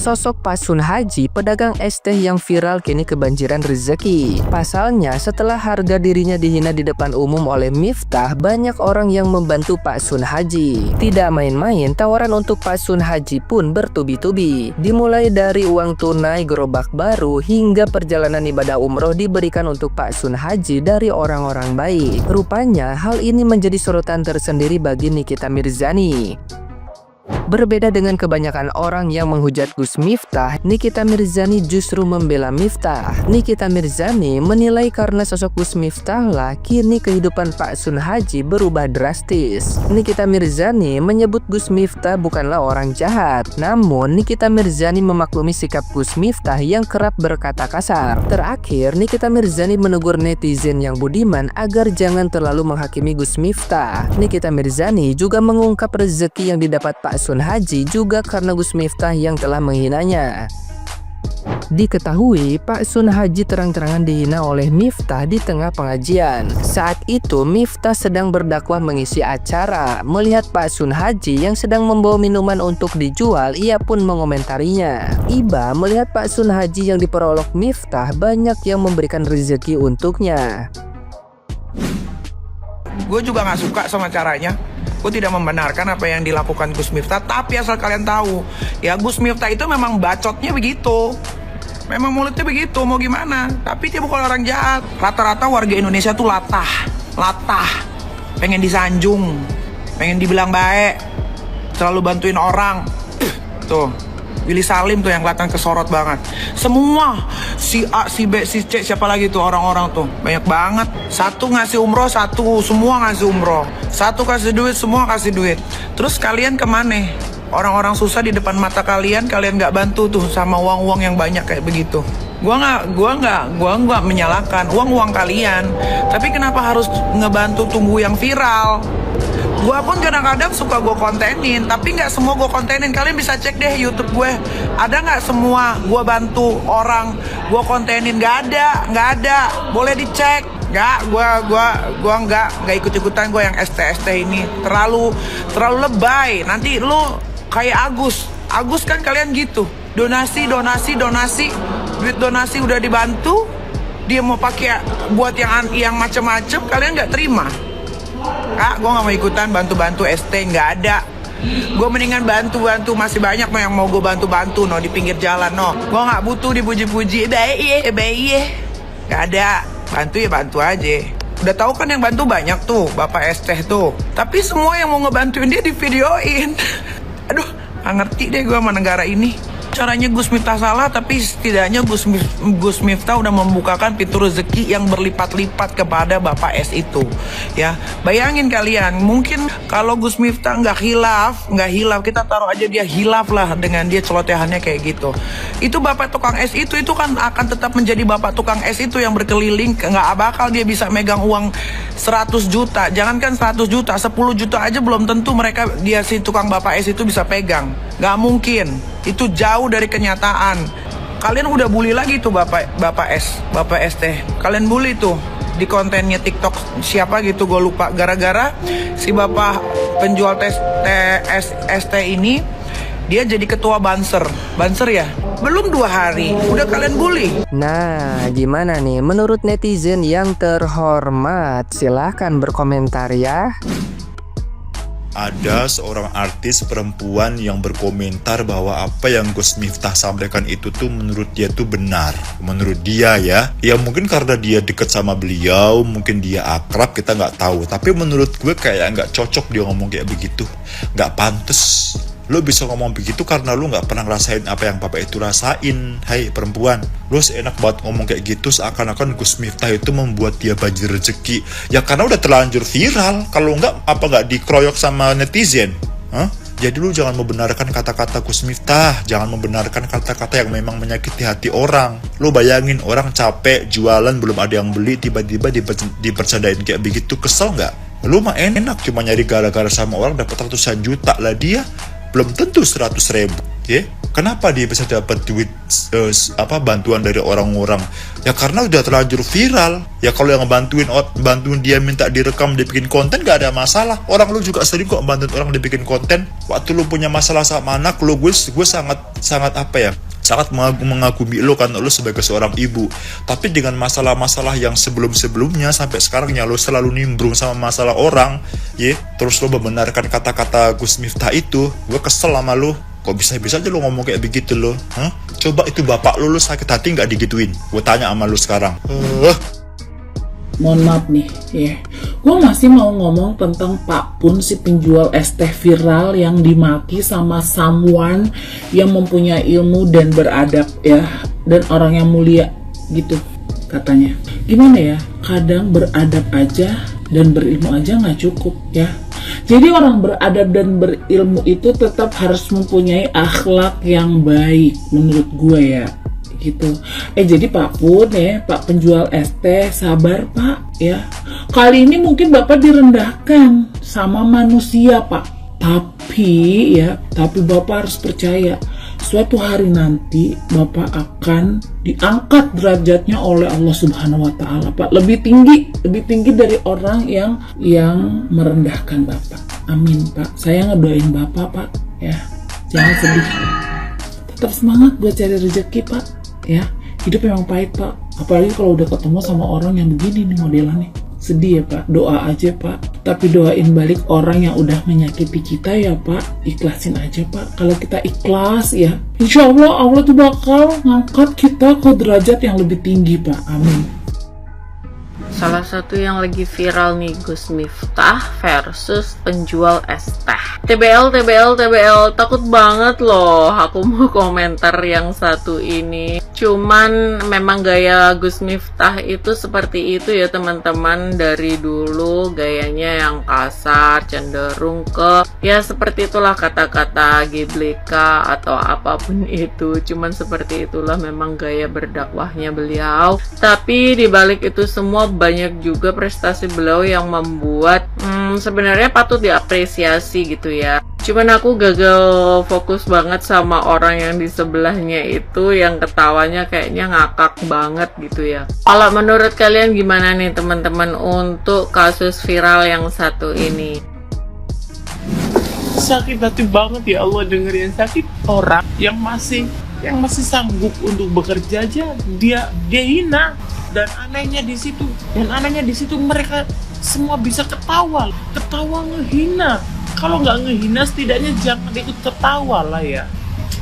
Sosok Pak Sun Haji, pedagang es teh yang viral kini kebanjiran rezeki. Pasalnya, setelah harga dirinya dihina di depan umum oleh Miftah, banyak orang yang membantu Pak Sun Haji. Tidak main-main, tawaran untuk Pak Sun Haji pun bertubi-tubi. Dimulai dari uang tunai, gerobak baru, hingga perjalanan ibadah umroh diberikan untuk Pak Sun Haji dari orang-orang baik. Rupanya, hal ini menjadi sorotan tersendiri bagi Nikita Mirzani. Berbeda dengan kebanyakan orang yang menghujat Gus Miftah, Nikita Mirzani justru membela Miftah. Nikita Mirzani menilai karena sosok Gus Miftah lah kini kehidupan Pak Sun Haji berubah drastis. Nikita Mirzani menyebut Gus Miftah bukanlah orang jahat, namun Nikita Mirzani memaklumi sikap Gus Miftah yang kerap berkata kasar. Terakhir, Nikita Mirzani menegur netizen yang budiman agar jangan terlalu menghakimi Gus Miftah. Nikita Mirzani juga mengungkap rezeki yang didapat Pak Sun Haji juga karena Gus Miftah yang telah menghinanya. Diketahui Pak Sun Haji terang-terangan dihina oleh Miftah di tengah pengajian. Saat itu Miftah sedang berdakwah mengisi acara. Melihat Pak Sun Haji yang sedang membawa minuman untuk dijual, ia pun mengomentarinya. Iba melihat Pak Sun Haji yang diperolok Miftah, banyak yang memberikan rezeki untuknya. Gue juga gak suka sama caranya. Gue tidak membenarkan apa yang dilakukan Gus Miftah, tapi asal kalian tahu, ya Gus Miftah itu memang bacotnya begitu. Memang mulutnya begitu, mau gimana? Tapi dia bukan orang jahat. Rata-rata warga Indonesia tuh latah, pengen disanjung, pengen dibilang baik, selalu bantuin orang. Tuh, Willy Salim tuh yang kelihatan kesorot banget. Semua, si A, si B, si C, siapa lagi tuh orang-orang tuh, banyak banget. Satu ngasih umroh, semua ngasih umroh. Satu kasih duit, semua kasih duit. Terus kalian kemana? Orang-orang susah di depan mata kalian nggak bantu tuh sama uang-uang yang banyak kayak begitu. Gua nggak menyalahkan uang kalian. Tapi kenapa harus ngebantu tunggu yang viral? Gua pun kadang-kadang suka gue kontenin, tapi nggak semua gue kontenin. Kalian bisa cek deh YouTube gue. Ada nggak semua gue bantu orang, gue kontenin? Nggak ada. Boleh dicek. Nggak, gua nggak ikut-ikutan. Gue yang ST ini terlalu lebay. Nanti lu kayak Agus kan kalian gitu. Donasi. Duit donasi udah dibantu, dia mau pakai buat yang macem-macem, kalian nggak terima. Gue gak mau ikutan bantu-bantu ST, nggak ada. Gue mendingan bantu, masih banyak no yang mau gue bantu no di pinggir jalan no. Gue gak butuh dipuji-puji, baik ya. Gak ada, bantu aja. Udah tahu kan yang bantu banyak tuh, Bapak ST tuh. Tapi semua yang mau ngebantuin dia di videoin. Aduh, gak ngerti deh gue sama negara ini. Caranya Gus Miftah salah, tapi setidaknya Gus Miftah udah membukakan pintu rezeki yang berlipat-lipat kepada Bapak S itu. Ya, bayangin kalian, mungkin kalau Gus Miftah nggak hilaf, kita taruh aja dia hilaf lah dengan dia celotehannya kayak gitu. Itu Bapak tukang es itu kan akan tetap menjadi Bapak tukang es itu yang berkeliling, nggak bakal dia bisa megang uang 100 juta. Jangankan 100 juta, 10 juta aja belum tentu dia si tukang Bapak S itu bisa pegang. Nggak mungkin. Itu jauh dari kenyataan. Kalian udah bully lagi tuh Bapak ST. Kalian bully tuh di kontennya TikTok siapa gitu, gue lupa. Gara-gara si Bapak penjual ST ini, dia jadi ketua Banser ya. Belum 2 hari, udah kalian bully. Nah, gimana nih menurut netizen yang terhormat? Silahkan berkomentar ya. Ada seorang artis perempuan yang berkomentar bahwa apa yang Gus Miftah sampaikan itu tuh menurut dia tuh benar. Menurut dia ya mungkin karena dia deket sama beliau, mungkin dia akrab, kita nggak tahu. Tapi menurut gue kayak nggak cocok dia ngomong kayak begitu, nggak pantas. Lo bisa ngomong begitu karena lo nggak pernah ngerasain apa yang Bapak itu rasain. Hai perempuan, lo enak banget ngomong kayak gitu seakan-akan Gus Miftah itu membuat dia banjir rezeki. Ya karena udah terlanjur viral. Kalau nggak dikeroyok sama netizen. Jadi lu jangan membenarkan kata-kata Gus Miftah, jangan membenarkan kata-kata yang memang menyakiti hati orang. Lu bayangin orang capek jualan belum ada yang beli, tiba-tiba dipercandain kayak begitu, kesel nggak? Lu mah enak cuma nyari gara-gara sama orang dapat ratusan juta lah, dia belum tentu 100.000. Ya, kenapa dia bisa dapat duit bantuan dari orang-orang? Ya karena udah terlanjur viral. Ya kalau yang bantuin dia minta direkam, dia bikin konten, gak ada masalah. Orang lu juga sering kok bantuin orang dibikin konten. Waktu lu punya masalah sama anak lu, gue sangat mengagumi lo kan, lo sebagai seorang ibu. Tapi dengan masalah-masalah yang sebelumnya sampai sekarang ya lo selalu nimbrung sama masalah orang, ya. Terus lo membenarkan kata-kata Gus Miftah itu, gue kesel sama lo. Kok bisa-bisa aja lo ngomong kayak begitu lo? Coba itu bapak lo sakit hati nggak digituin? Gue tanya sama lo sekarang. Mohon maaf nih, ya. Gue masih mau ngomong tentang Pak Pun, si penjual es teh viral yang dimaki sama someone yang mempunyai ilmu dan beradab, ya, dan orang yang mulia gitu katanya. Gimana ya? Kadang beradab aja dan berilmu aja nggak cukup, ya. Jadi orang beradab dan berilmu itu tetap harus mempunyai akhlak yang baik menurut gue, ya. Gitu. Jadi Pak Pun, ya, Pak penjual es teh, sabar Pak, ya. Kali ini mungkin Bapak direndahkan sama manusia Pak, tapi Bapak harus percaya, suatu hari nanti Bapak akan diangkat derajatnya oleh Allah Subhanahu wa Ta'ala Pak, lebih tinggi dari orang yang merendahkan Bapak. Amin Pak, saya ngedoain Bapak Pak, ya. Jangan sedih, tetap semangat buat cari rezeki Pak, ya. Hidup memang pahit Pak, apalagi kalau udah ketemu sama orang yang begini nih modelannya. Sedih ya Pak, doa aja Pak, tapi doain balik orang yang udah menyakiti kita ya Pak. Ikhlasin aja Pak. Kalau kita ikhlas, ya, insya Allah tuh bakal ngangkat kita ke derajat yang lebih tinggi Pak. Amin. Salah satu yang lagi viral nih, Gus Miftah versus penjual es teh. TBL, takut banget loh aku mau komentar yang satu ini. Cuman memang gaya Gus Miftah itu seperti itu ya teman-teman. Dari dulu gayanya yang kasar, cenderung ke, ya seperti itulah kata-kata gebleka atau apapun itu. Cuman seperti itulah memang gaya berdakwahnya beliau. Tapi dibalik itu semua banyak juga prestasi beliau yang membuat sebenarnya patut diapresiasi gitu ya. Cuman aku gagal fokus banget sama orang yang di sebelahnya itu, yang ketawanya kayaknya ngakak banget gitu ya. Kalau menurut kalian gimana nih teman-teman untuk kasus viral yang satu ini? Sakit hati banget ya Allah dengerin sakit orang yang masih sanggup untuk bekerja aja dia hina. Dan anehnya di situ mereka semua bisa ketawa ngehina. Kalau nggak ngehina setidaknya jangan ikut ketawa lah ya.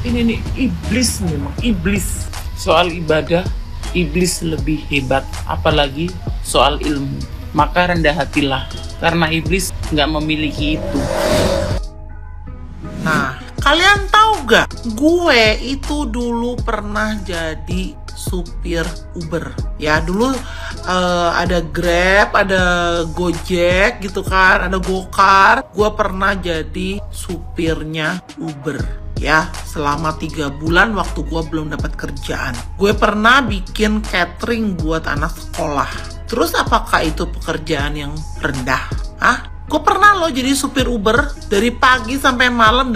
Ini nih iblis, memang iblis. Soal ibadah iblis lebih hebat, apalagi soal ilmu. Maka rendah hatilah, karena iblis nggak memiliki itu. Nah, kalian tahu gak? Gue itu dulu pernah jadi supir Uber. Ya, dulu ada Grab, ada Gojek gitu kan, ada Gokar. Gue pernah jadi supirnya Uber. Ya, selama 3 bulan waktu gue belum dapat kerjaan. Gue pernah bikin catering buat anak sekolah. Terus apakah itu pekerjaan yang rendah? Gue pernah loh jadi supir Uber dari pagi sampai malam,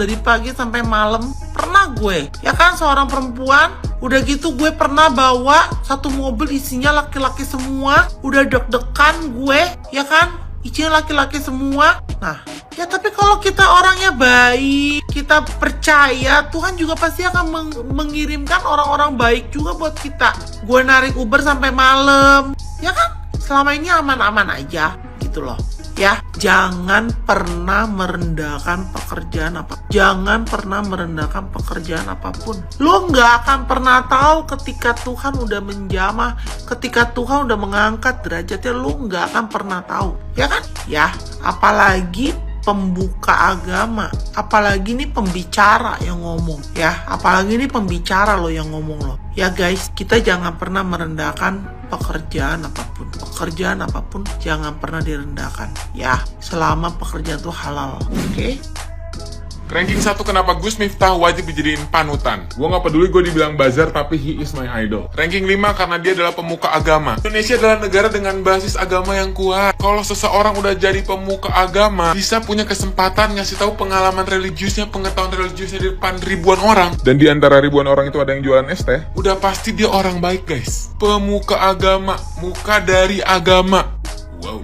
pernah gue, ya kan, seorang perempuan. Udah gitu gue pernah bawa satu mobil isinya laki-laki semua, udah deg-degan gue, ya kan, isinya laki-laki semua. Nah, ya tapi kalau kita orangnya baik, kita percaya, Tuhan juga pasti akan mengirimkan orang-orang baik juga buat kita. Gue narik Uber sampai malam, ya kan, selama ini aman-aman aja gitu loh. Ya, jangan pernah merendahkan pekerjaan apapun. Lo nggak akan pernah tahu ketika Tuhan udah menjamah, ketika Tuhan udah mengangkat derajatnya, lo nggak akan pernah tahu, ya kan? Ya, apalagi pembuka agama, apalagi nih pembicara yang ngomong, ya, apalagi nih pembicara lo yang ngomong lo. Ya guys, kita jangan pernah merendahkan pekerjaan apapun jangan pernah direndahkan, ya, selama pekerjaan itu halal, oke? Ranking 1 kenapa Gus Miftah wajib dijadiin panutan. Gue gak peduli gue dibilang buzzer, tapi he is my idol. Ranking 5 karena dia adalah pemuka agama. Indonesia adalah negara dengan basis agama yang kuat. Kalau seseorang udah jadi pemuka agama, bisa punya kesempatan ngasih tahu pengalaman religiusnya, pengetahuan religiusnya di depan ribuan orang. Dan di antara ribuan orang itu ada yang jualan es teh. Udah pasti dia orang baik, guys. Pemuka agama, muka dari agama. Wow,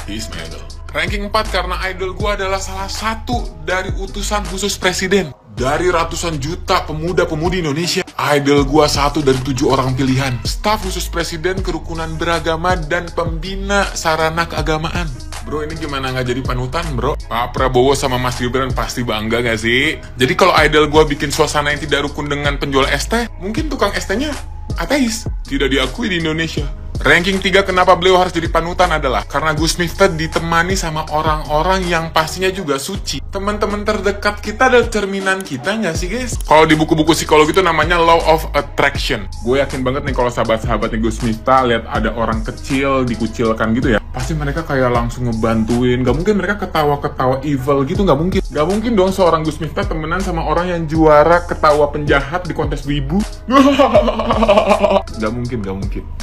he is my idol. Ranking 4 karena idol gue adalah salah satu dari utusan khusus presiden. Dari ratusan juta pemuda-pemudi Indonesia, idol gue satu dari 7 orang pilihan. Staf khusus presiden, kerukunan beragama, dan pembina sarana keagamaan. Bro, ini gimana nggak jadi panutan, bro? Pak Prabowo sama Mas Gibran pasti bangga nggak sih? Jadi kalau idol gue bikin suasana yang tidak rukun dengan penjual es teh, mungkin tukang es tehnya ateis. Tidak diakui di Indonesia. Ranking 3 kenapa beliau harus jadi panutan adalah karena Gus Miftah ditemani sama orang-orang yang pastinya juga suci. Teman-teman terdekat kita adalah cerminan kita nggak sih, guys? Kalau di buku-buku psikologi itu namanya law of attraction. Gue yakin banget nih kalau sahabat-sahabatnya Gus Miftah lihat ada orang kecil dikucilkan gitu ya, pasti mereka kayak langsung ngebantuin. Gak mungkin mereka ketawa-ketawa evil gitu, gak mungkin. Gak mungkin dong seorang Gus Miftah temenan sama orang yang juara ketawa penjahat di kontes wibu. Gak mungkin.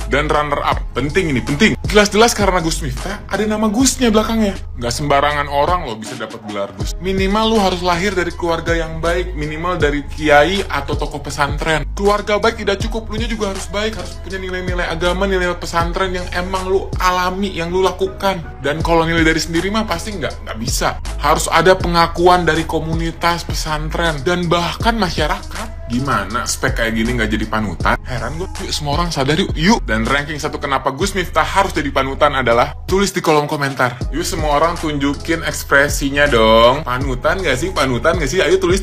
Dan runner up, penting ini, penting. Jelas-jelas karena Gus Miftah ada nama Gusnya belakangnya. Gak sembarangan orang loh bisa dapat gelar Gus. Minimal lu harus lahir dari keluarga yang baik, minimal dari kiai atau tokoh pesantren. Keluarga baik tidak cukup, lu nya juga harus baik, harus punya nilai-nilai agama, nilai pesantren yang emang lu alami, yang lu lakukan. Dan kalau nilai dari sendiri mah pasti nggak bisa. Harus ada pengakuan dari komunitas pesantren dan bahkan masyarakat. Gimana spek kayak gini nggak jadi panutan? Heran gue. Yuk semua orang sadar yuk. Dan ranking 1 kenapa Gus Miftah harus jadi panutan adalah tulis di kolom komentar. Yuk semua orang tunjukin ekspresinya dong. Panutan nggak sih? Ayo tulis.